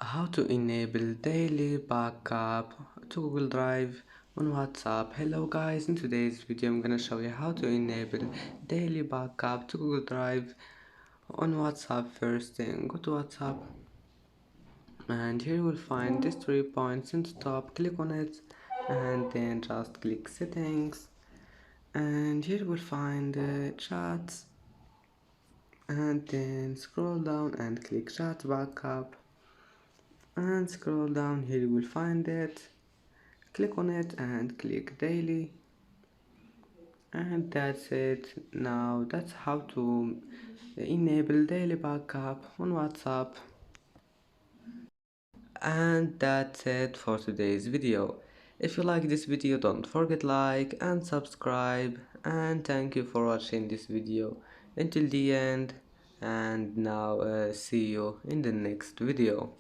How to enable daily backup to Google Drive on WhatsApp. Hello guys, in today's video I'm gonna show you how to enable daily backup to Google Drive on WhatsApp. First thing, go to WhatsApp and here you will find these 3 points in the top. Click on it and then just click settings, and here you will find chats, and then scroll down and click chat backup, and scroll down. Here you will find it, click on it and click daily, and that's it. Now that's how to enable daily backup on WhatsApp, and that's it for today's video. If you like this video, don't forget like and subscribe, and thank you for watching this video until the end. And now see you in the next video.